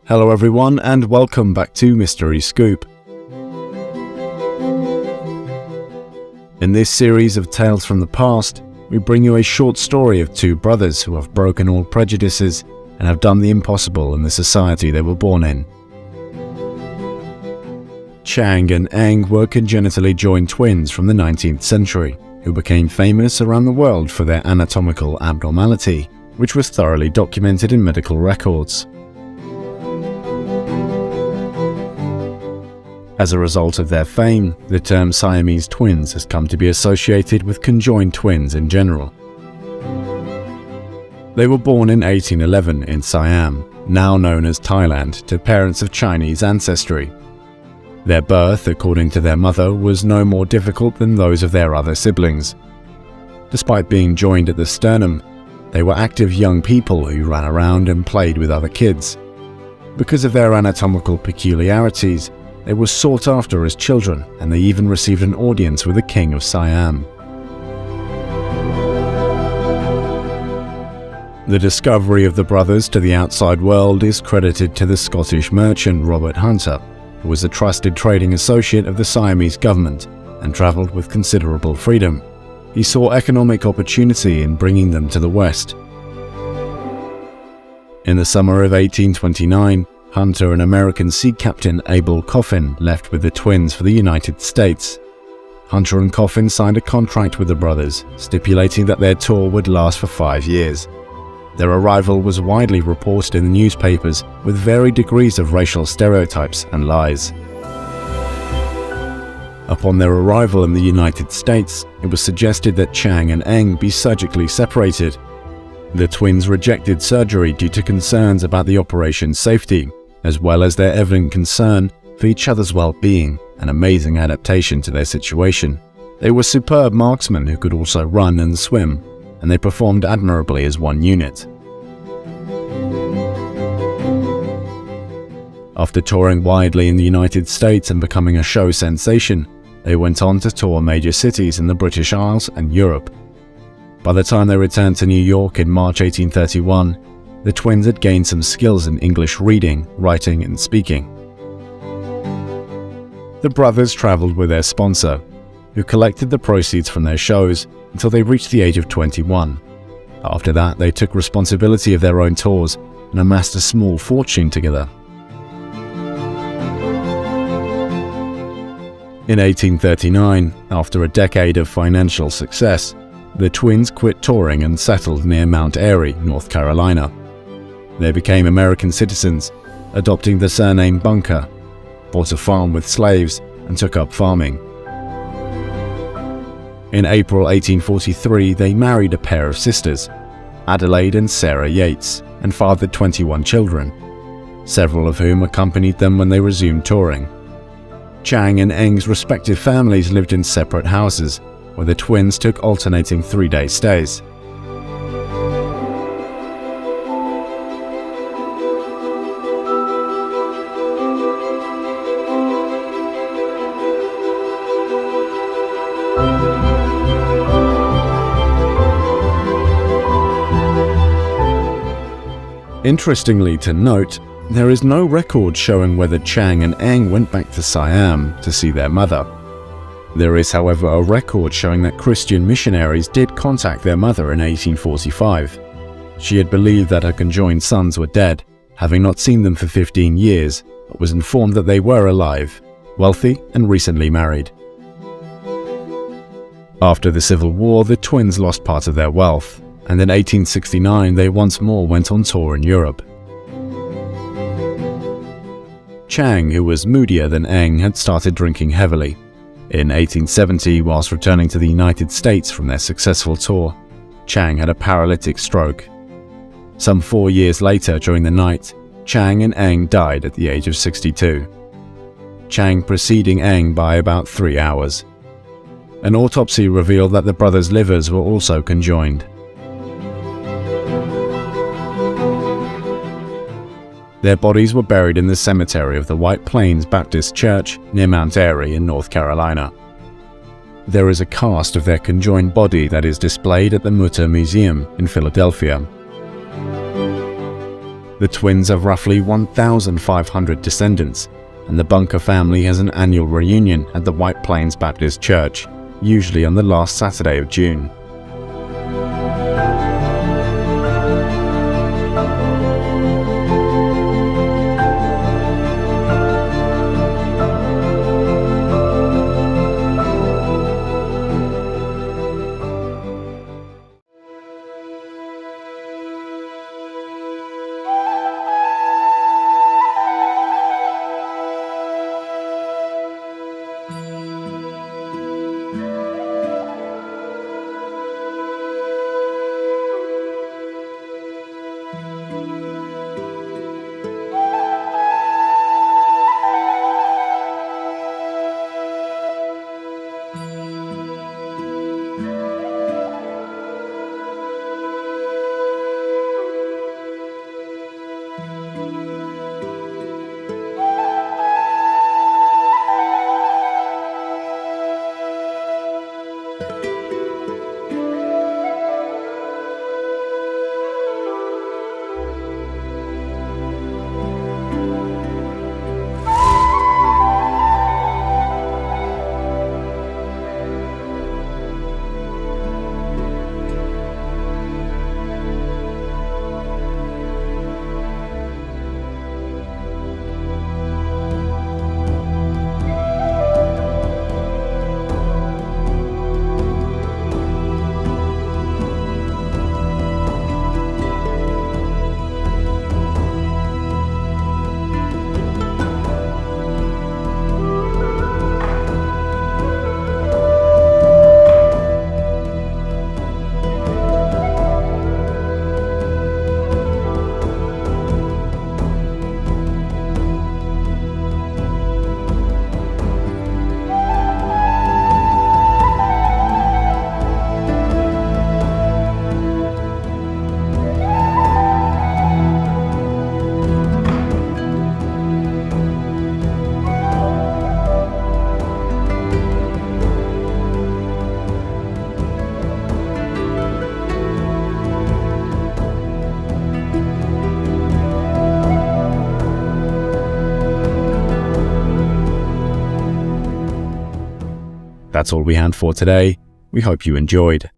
Hello everyone and welcome back to Mystery Scoop. In this series of tales from the past, we bring you a short story of two brothers who have broken all prejudices and have done the impossible in the society they were born in. Chang and Eng were congenitally joined twins from the 19th century, who became famous around the world for their anatomical abnormality, which was thoroughly documented in medical records. As a result of their fame, the term Siamese twins has come to be associated with conjoined twins in general. They were born in 1811 in Siam, now known as Thailand, to parents of Chinese ancestry. Their birth, according to their mother, was no more difficult than those of their other siblings. Despite being joined at the sternum, they were active young people who ran around and played with other kids. Because of their anatomical peculiarities, they were sought after as children, and they even received an audience with the King of Siam. The discovery of the brothers to the outside world is credited to the Scottish merchant Robert Hunter, who was a trusted trading associate of the Siamese government and travelled with considerable freedom. He saw economic opportunity in bringing them to the West. In the summer of 1829, Hunter and American sea captain Abel Coffin left with the twins for the United States. Hunter and Coffin signed a contract with the brothers, stipulating that their tour would last for 5 years. Their arrival was widely reported in the newspapers, with varied degrees of racial stereotypes and lies. Upon their arrival in the United States, it was suggested that Chang and Eng be surgically separated. The twins rejected surgery due to concerns about the operation's safety, as well as their evident concern for each other's well-being, an amazing adaptation to their situation. They were superb marksmen who could also run and swim, and they performed admirably as one unit. After touring widely in the United States and becoming a show sensation, they went on to tour major cities in the British Isles and Europe. By the time they returned to New York in March 1831, the twins had gained some skills in English reading, writing, and speaking. The brothers traveled with their sponsor, who collected the proceeds from their shows until they reached the age of 21. After that, they took responsibility of their own tours and amassed a small fortune together. In 1839, after a decade of financial success, the twins quit touring and settled near Mount Airy, North Carolina. They became American citizens, adopting the surname Bunker, bought a farm with slaves, and took up farming. In April 1843, they married a pair of sisters, Adelaide and Sarah Yates, and fathered 21 children, several of whom accompanied them when they resumed touring. Chang and Eng's respective families lived in separate houses, where the twins took alternating 3-day stays. Interestingly to note, there is no record showing whether Chang and Eng went back to Siam to see their mother. There is, however, a record showing that Christian missionaries did contact their mother in 1845. She had believed that her conjoined sons were dead, having not seen them for 15 years, but was informed that they were alive, wealthy, and recently married. After the Civil War, the twins lost part of their wealth, and in 1869 they once more went on tour in Europe. Chang, who was moodier than Eng, had started drinking heavily. In 1870, whilst returning to the United States from their successful tour, Chang had a paralytic stroke. Some 4 years later, during the night, Chang and Eng died at the age of 62. Chang preceding Eng by about 3 hours. An autopsy revealed that the brothers' livers were also conjoined. Their bodies were buried in the cemetery of the White Plains Baptist Church near Mount Airy in North Carolina. There is a cast of their conjoined body that is displayed at the Mutter Museum in Philadelphia. The twins have roughly 1,500 descendants, and the Bunker family has an annual reunion at the White Plains Baptist Church, usually on the last Saturday of June. That's all we had for today. We hope you enjoyed.